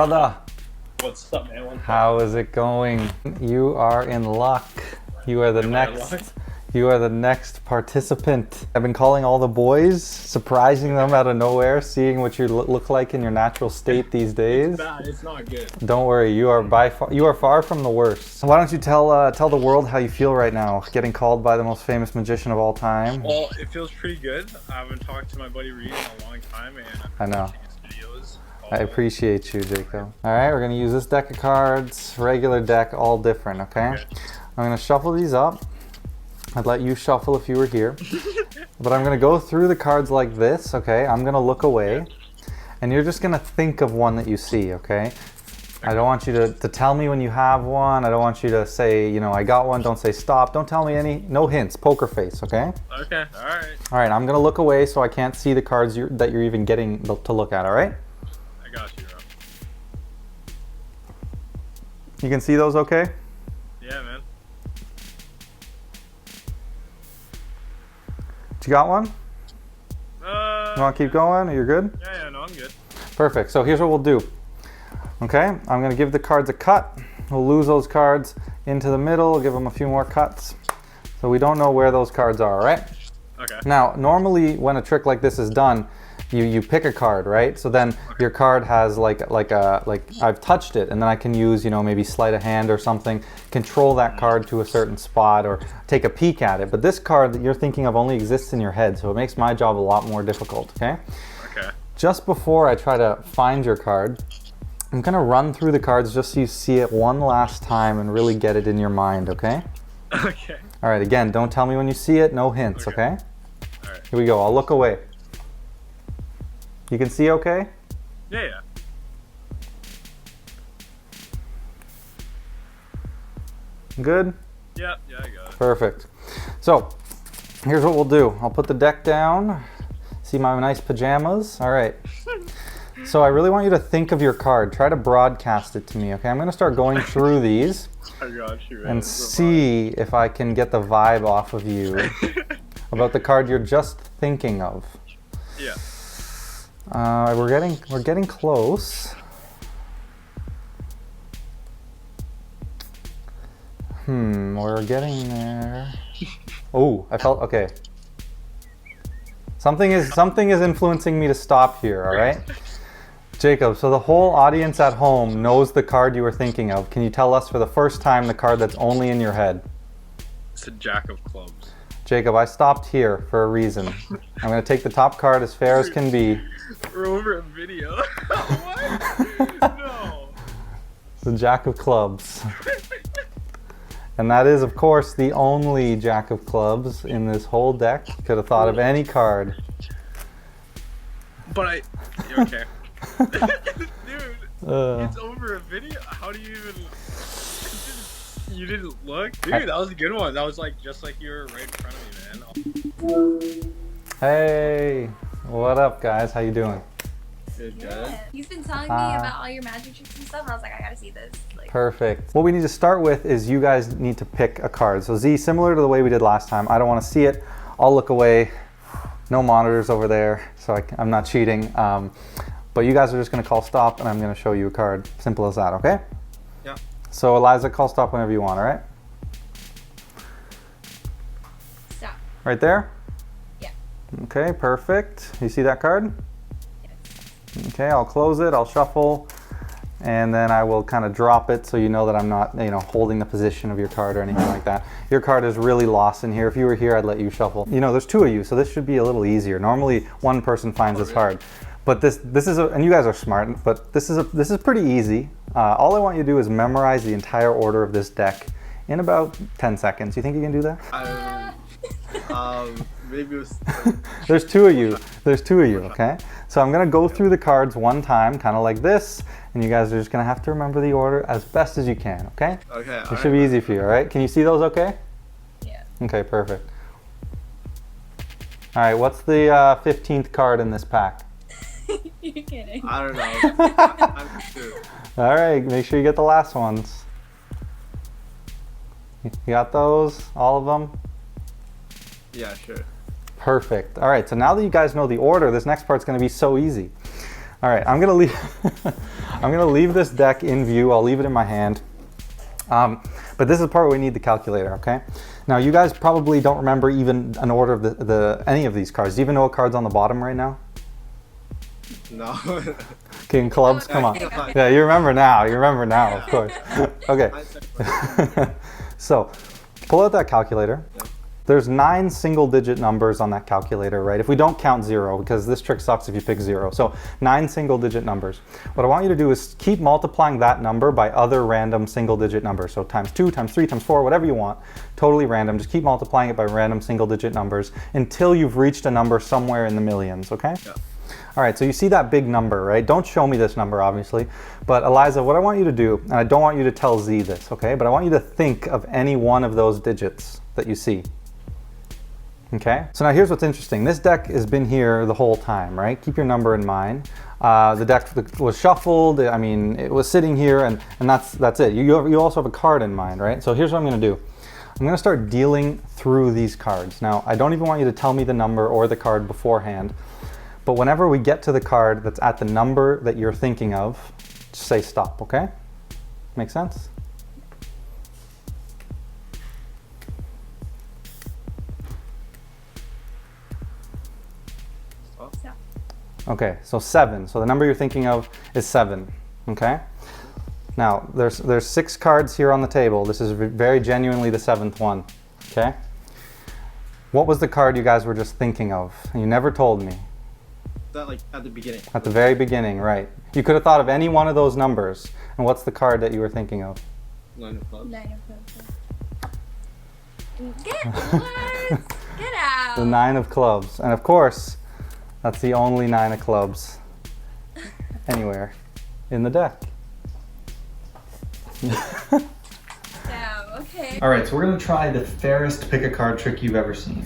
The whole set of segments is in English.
brother. What's up, man? How is it going? You are in luck. You are the next. You are the next participant. I've been calling all the boys, surprising them out of nowhere, seeing what you look like in your natural state these days. It's bad. It's not good. Don't worry, you are far from the worst. Why don't you tell the world how you feel right now, getting called by the most famous magician of all time? Well, it feels pretty good. I haven't talked to my buddy Reed in a long time, and I know. watching his videos. I appreciate you, Jacob. All right, we're gonna use this deck of cards, regular deck, all different, okay? I'm gonna shuffle these up. I'd let you shuffle if you were here. But I'm gonna go through the cards like this, okay? I'm gonna look away, and you're just gonna think of one that you see, okay? I don't want you to tell me when you have one. I don't want you to say, you know, I got one. Don't say stop. Don't tell me no hints. Poker face, okay? Okay, all right. All right, I'm gonna look away so I can't see the cards that you're even getting to look at, all right? I got you, bro. You can see those okay? Yeah, man. You got one? You want to keep going? Are you good? Yeah, no, I'm good. Perfect. So here's what we'll do. Okay, I'm going to give the cards a cut. We'll lose those cards into the middle, give them a few more cuts. So we don't know where those cards are, all right? Okay. Now, normally when a trick like this is done, you pick a card, right? So then your card has like I've touched it, and then I can use, you know, maybe sleight of hand or something, control that card to a certain spot or take a peek at it. But this card that you're thinking of only exists in your head, so it makes my job a lot more difficult, okay? Okay. Just before I try to find your card, I'm gonna run through the cards just so you see it one last time and really get it in your mind, okay? Okay. All right, again, don't tell me when you see it, no hints, okay? All right. Here we go, I'll look away. You can see okay? Yeah. Good? Yeah, I got it. Perfect. So, here's what we'll do. I'll put the deck down. See my nice pajamas? All right. So I really want you to think of your card. Try to broadcast it to me, okay? I'm going to start going through these I got you, man. and see if I can get the vibe off of you about the card you're just thinking of. Yeah. We're getting close. We're getting there. Oh, I felt okay. Something is influencing me to stop here, all right? Jacob, so the whole audience at home knows the card you were thinking of. Can you tell us for the first time the card that's only in your head? It's a jack of clubs. Jacob, I stopped here for a reason. I'm going to take the top card as fair as can be. We're over a video. What? No. The Jack of Clubs. And that is, of course, the only Jack of Clubs in this whole deck. Could have thought of any card. But okay. Dude, it's over a video. How do you even... You didn't look? Dude, that was a good one. That was like just like you were right in front of me, man. Hey, what up, guys? How you doing? Good, Yeah. He's been telling me about all your magic tricks and stuff, and I was like, I gotta see this. Like, Perfect. What we need to start with is you guys need to pick a card. So Z, similar to the way we did last time, I don't want to see it. I'll look away. No monitors over there, so I'm not cheating. But you guys are just going to call stop, and I'm going to show you a card. Simple as that, okay? Yeah. So Eliza, call stop whenever you want, all right? stop. Right there? Yeah. Okay, perfect. You see that card? Yes. Okay, I'll close it, I'll shuffle, and then I will kind of drop it so you know that I'm not, you know, holding the position of your card or anything like that. Your card is really lost in here. If you were here, I'd let you shuffle. You know, there's two of you, so this should be a little easier. Normally, one person finds this hard. But this is and you guys are smart, but this is pretty easy. All I want you to do is memorize the entire order of this deck in about 10 seconds. You think you can do that? Maybe it was... There's two of you. There's two of you, okay? So I'm gonna go through the cards one time, kind of like this, and you guys are just gonna have to remember the order as best as you can, okay? Okay. It should be easy for you, all right? Can you see those okay? Yeah. Okay, perfect. All right, what's the 15th card in this pack? You're kidding. I don't know. I'm sure. All right, make sure you get the last ones. You got those? All of them? Yeah, sure. Perfect. All right, so now that you guys know the order, this next part's going to be so easy. All right, I'm gonna leave. I'm gonna leave this deck in view. I'll leave it in my hand. But this is the part where we need the calculator. Okay. Now you guys probably don't remember even an order of any of these cards. Do you even know what card's on the bottom right now? No. King clubs. Come on. Yeah, you remember now. You remember now, of course. Okay. So, pull out that calculator. There's 9 single-digit numbers on that calculator, right? If we don't count 0, because this trick sucks if you pick 0. So 9 single-digit numbers. What I want you to do is keep multiplying that number by other random single-digit numbers. So times 2, times 3, times 4, whatever you want. Totally random. Just keep multiplying it by random single-digit numbers until you've reached a number somewhere in the millions, okay? Yeah. All right, so you see that big number, right? Don't show me this number, obviously. But Eliza, what I want you to do, and I don't want you to tell Z this, okay? But I want you to think of any one of those digits that you see. Okay, so now here's what's interesting. This deck has been here the whole time, right? Keep your number in mind. The deck was shuffled. I mean, it was sitting here, and that's it. You also have a card in mind, right? So here's what I'm going to do. I'm going to start dealing through these cards. Now, I don't even want you to tell me the number or the card beforehand, but whenever we get to the card that's at the number that you're thinking of, just say stop, okay? Make sense? Okay, so 7. So the number you're thinking of is 7, okay? Now, there's 6 cards here on the table. This is very genuinely the 7th one, okay? What was the card you guys were just thinking of? You never told me. That like at the beginning. At the very beginning, right. You could have thought of any one of those numbers. And what's the card that you were thinking of? 9 of clubs. 9 of clubs. Get out. The 9 of clubs. And of course, that's the only 9 of clubs anywhere in the deck. Okay. All right, so we're gonna try the fairest pick a card trick you've ever seen.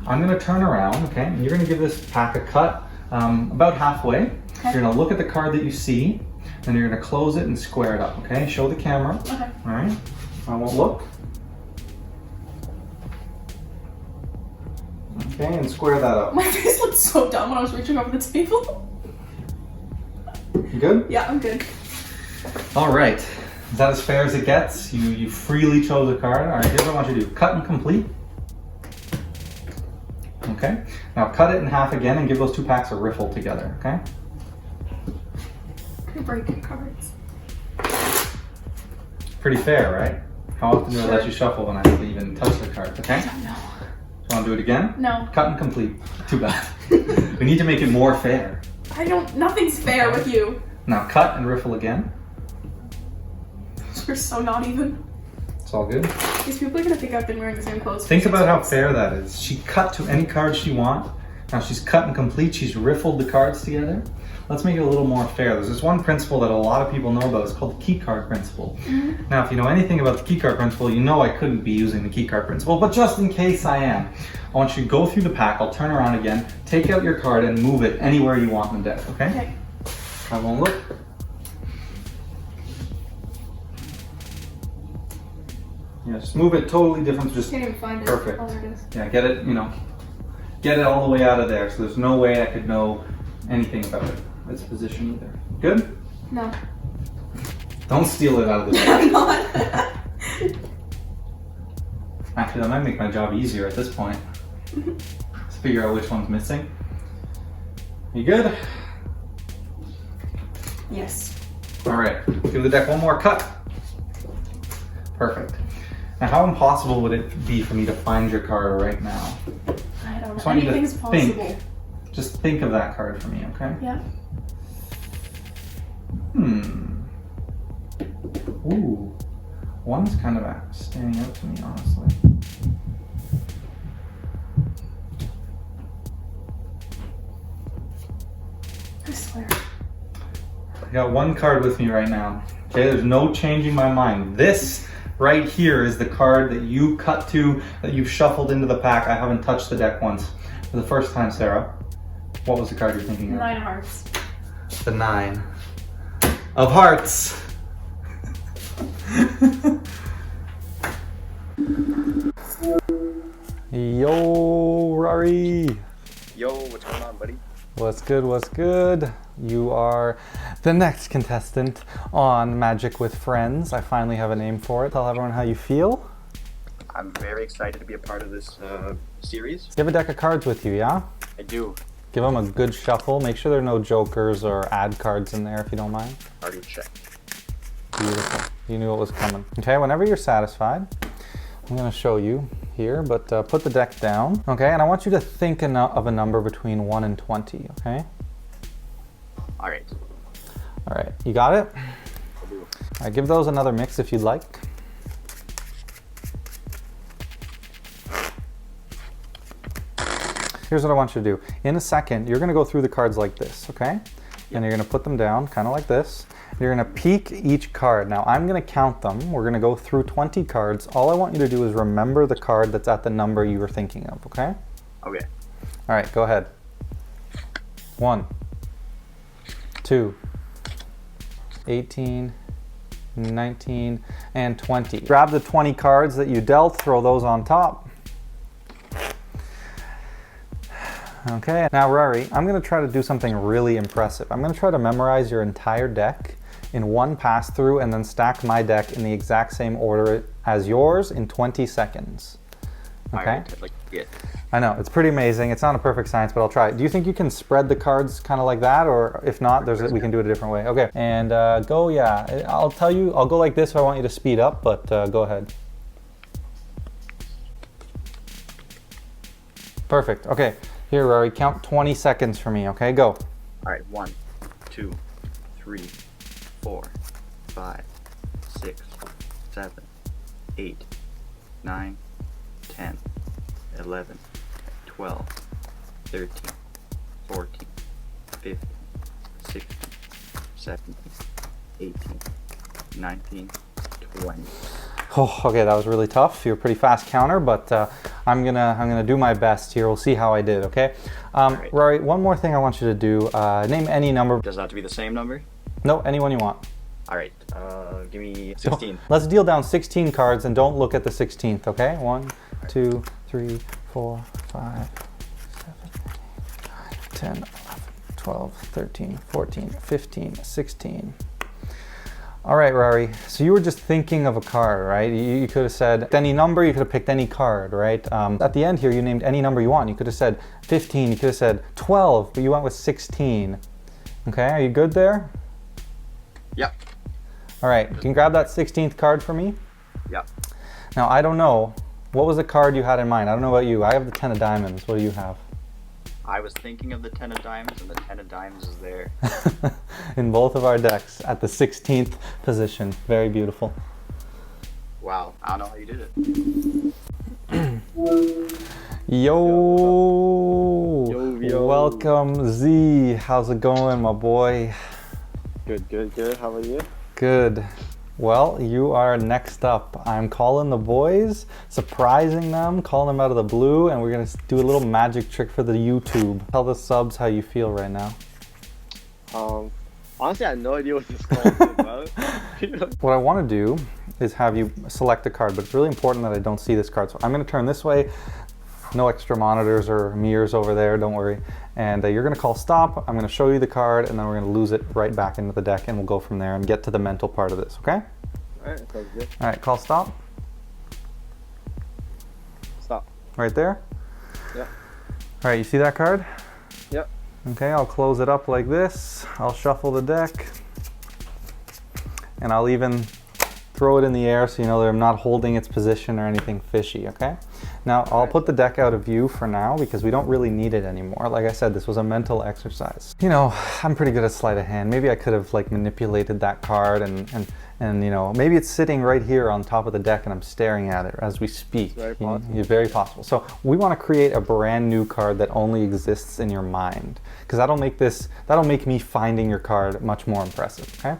I'm gonna turn around, okay, and you're gonna give this pack a cut about halfway. Okay. You're gonna look at the card that you see, and you're gonna close it and square it up, okay? Show the camera. Okay. All right, I won't look. Okay, and square that up. My face looked so dumb when I was reaching over the table. You good? Yeah, I'm good. All right. Is that as fair as it gets? You freely chose a card. All right, here's what I want you to do. Cut and complete. Okay. Now cut it in half again and give those 2 packs a riffle together, okay? You're breaking cards. Pretty fair, right? How often do I let you shuffle when I don't even touch the cards, okay? I don't know. Want to do it again? No. Cut and complete. Too bad. We need to make it more fair. Nothing's fair with you. Now cut and riffle again. You're so not even. It's all good. These people are gonna think I've been wearing the same clothes. Think about how fair that is. She cut to any card she wants. Now she's cut and complete. She's riffled the cards together. Let's make it a little more fair. There's this one principle that a lot of people know about. It's called the key card principle. Mm-hmm. Now, if you know anything about the key card principle, you know I couldn't be using the key card principle, but just in case I am, I want you to go through the pack. I'll turn around again, take out your card, and move it anywhere you want in the deck, okay? Okay. I won't look. Yeah, just move it totally different. Just Can't even find it. Perfect. Oh, there it is. Yeah, get it, get it all the way out of there. So there's no way I could know anything about it. Its position either. Good? No. Don't steal it out of the deck. I'm not. Actually, that might make my job easier at this point. Let's figure out which one's missing. You good? Yes. All right, give the deck one more cut. Perfect. Now, how impossible would it be for me to find your card right now? I don't Just know. want you to Anything's possible. think. Just think of that card for me, okay? Yeah. Ooh. One's kind of standing out to me, honestly. I swear. I got one card with me right now. Okay, there's no changing my mind. This right here is the card that you cut to, that you've shuffled into the pack. I haven't touched the deck once. For the first time, Sarah, what was the card you're thinking of? 9 of hearts. The 9 of hearts. Yo, Rory. Yo, what's going on, buddy? What What's good? What's good? You are the next contestant on Magic with Friends. I finally have a name for it. Tell everyone how you feel. I'm very excited to be a part of this series. You have a deck of cards with you, yeah? I do. Give them a good shuffle. Make sure there are no jokers or ad cards in there if you don't mind. Already checked. Beautiful. You knew it was coming. Okay, whenever you're satisfied, I'm going to show you here, but put the deck down. Okay, and I want you to think of a number between 1 and 20, okay? All right. All right, you got it? I do. All right, give those another mix if you'd like. Here's what I want you to do. In a second, you're gonna go through the cards like this, okay? And you're gonna put them down, kind of like this. You're gonna peek each card. Now, I'm gonna count them. We're gonna go through 20 cards. All I want you to do is remember the card that's at the number you were thinking of, okay? Okay. All right, go ahead. 1, 2, 18, 19, and 20. Grab the 20 cards that you dealt, throw those on top. Okay, now Rory, I'm gonna try to do something really impressive. I'm gonna try to memorize your entire deck in one pass through and then stack my deck in the exact same order as yours in 20 seconds. Okay? All right. I'd like to get. I know, it's pretty amazing. It's not a perfect science, but I'll try it. Do you think you can spread the cards kind of like that? Or if not, we can do it a different way. Okay, and go, yeah. I'll tell you, I'll go like this if I want you to speed up, but go ahead. Perfect, okay. Here, Rory, count 20 seconds for me, okay? Go. All right. 1, 2, 3, 4, 5, 6, 7, 8, 9, 10, 11, 12, 13, 14, 15, 16, 17, 18, 19, 20. Oh, okay, that was really tough. You're a pretty fast counter, but I'm gonna do my best here. We'll see how I did, okay? Right. Rory, one more thing I want you to do. Name any number. Does it have to be the same number? No, anyone you want. All right. Give me 16. Let's deal down 16 cards and don't look at the 16th, okay? 1, 2, 3, 4, 5, 7, 8, 9, 10, 11, 12, 13, 14, 15, 16. All right, Rory, so you were just thinking of a card, right? You could have said any number, you could have picked any card, right? At the end here, you named any number you want. You could have said 15, you could have said 12, but you went with 16. Okay, are you good there? Yep. All right, can you grab that 16th card for me? Yep. Now, I don't know, what was the card you had in mind? I don't know about you. I have the 10 of diamonds. What do you have? I was thinking of the 10 of diamonds, and the 10 of diamonds is there. In both of our decks at the 16th position. Very beautiful. Wow. I don't know how you did it. Yo. Welcome, Z. How's it going, my boy? Good. How are you? Good. Well, you are next up. I'm calling the boys, surprising them, calling them out of the blue, and we're gonna do a little magic trick for the YouTube. Tell the subs how you feel right now. Honestly, I had no idea what this call was about. What I want to do is have you select a card, but it's really important that I don't see this card. So I'm going to turn this way. No extra monitors or mirrors over there, don't worry. And you're going to call stop. I'm going to show you the card, and then we're going to lose it right back into the deck, and we'll go from there and get to the mental part of this, okay? Alright, sounds good. All right, call stop. Stop. Right there? Yep. All right, you see that card? Yep. Okay, I'll close it up like this. I'll shuffle the deck. And I'll even throw it in the air so you know that I'm not holding its position or anything fishy, okay? Now, I'll put the deck out of view for now because we don't really need it anymore. Like I said, this was a mental exercise. You know, I'm pretty good at sleight of hand. Maybe I could have like manipulated that card and you know, maybe it's sitting right here on top of the deck and I'm staring at it as we speak. Very possible. Very possible. So we want to create a brand new card that only exists in your mind because that'll make me finding your card much more impressive, okay?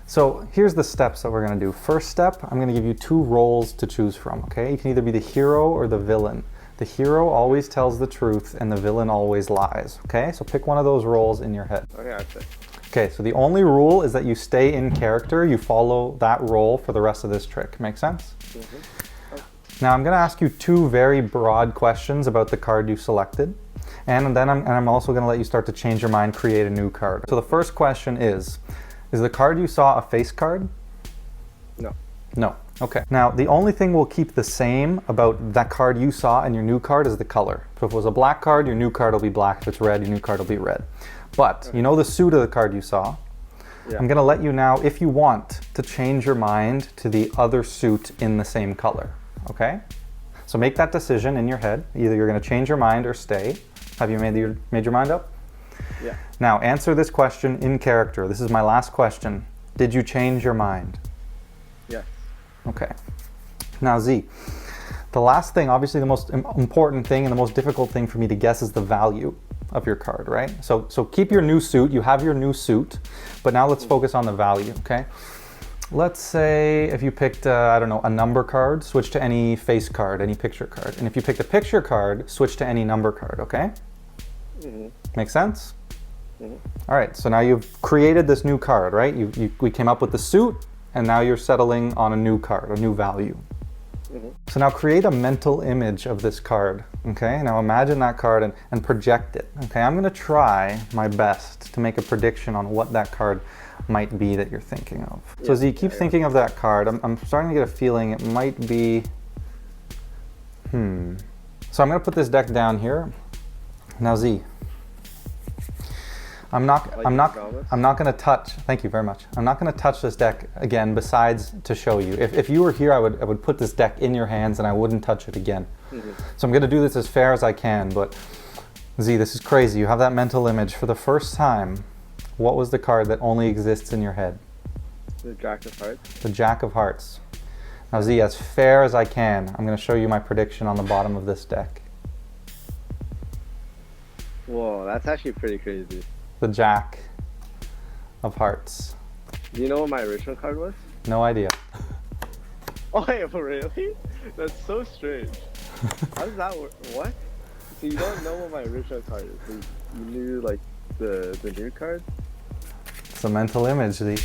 So here's the steps that we're going to do. First step, I'm going to give you 2 roles to choose from, okay? You can either be the hero or the villain. The hero always tells the truth and the villain always lies, okay? So pick one of those roles in your head. Okay, I see. Okay, so the only rule is that you stay in character, you follow that role for the rest of this trick. Make sense? Mm-hmm. Now I'm going to ask you 2 very broad questions about the card you selected. And then I'm also going to let you start to change your mind, create a new card. So the first question is the card you saw a face card? No. No. Okay. Now, the only thing we'll keep the same about that card you saw and your new card is the color. So if it was a black card, your new card will be black. If it's red, your new card will be red. But you know the suit of the card you saw? Yeah. I'm going to let you now, if you want, to change your mind to the other suit in the same color. Okay? So make that decision in your head. Either you're going to change your mind or stay. Have you made your mind up? Yeah. Now, answer this question in character. This is my last question. Did you change your mind? Yes. Okay. Now, Z, the last thing, obviously the most important thing and the most difficult thing for me to guess is the value of your card, right? So keep your new suit. You have your new suit, but now let's focus on the value, okay? Let's say if you picked, I don't know, a number card, switch to any face card, any picture card. And if you picked a picture card, switch to any number card, okay? Mm-hmm. Make sense? Mm-hmm. All right, so now you've created this new card, right? We came up with the suit, and now you're settling on a new card, a new value. Mm-hmm. So now create a mental image of this card, okay? Now imagine that card and project it, okay? I'm gonna try my best to make a prediction on what that card might be that you're thinking of. So Yeah, Z, keep thinking of that card. I'm starting to get a feeling it might be, So I'm gonna put this deck down here. Now Z, I'm not going to touch. Thank you very much. I'm not going to touch this deck again. Besides to show you, if you were here, I would put this deck in your hands and I wouldn't touch it again. Mm-hmm. So I'm going to do this as fair as I can. But Z, this is crazy. You have that mental image for the first time. What was the card that only exists in your head? The Jack of Hearts. The Jack of Hearts. Now Z, as fair as I can, I'm going to show you my prediction on the bottom of this deck. Whoa, that's actually pretty crazy. The Jack of Hearts. Do you know what my original card was? No idea. Oh, wait, really? That's so strange. How does that work? What? So you don't know what my original card is? So you knew like the new card? It's a mental image, Z.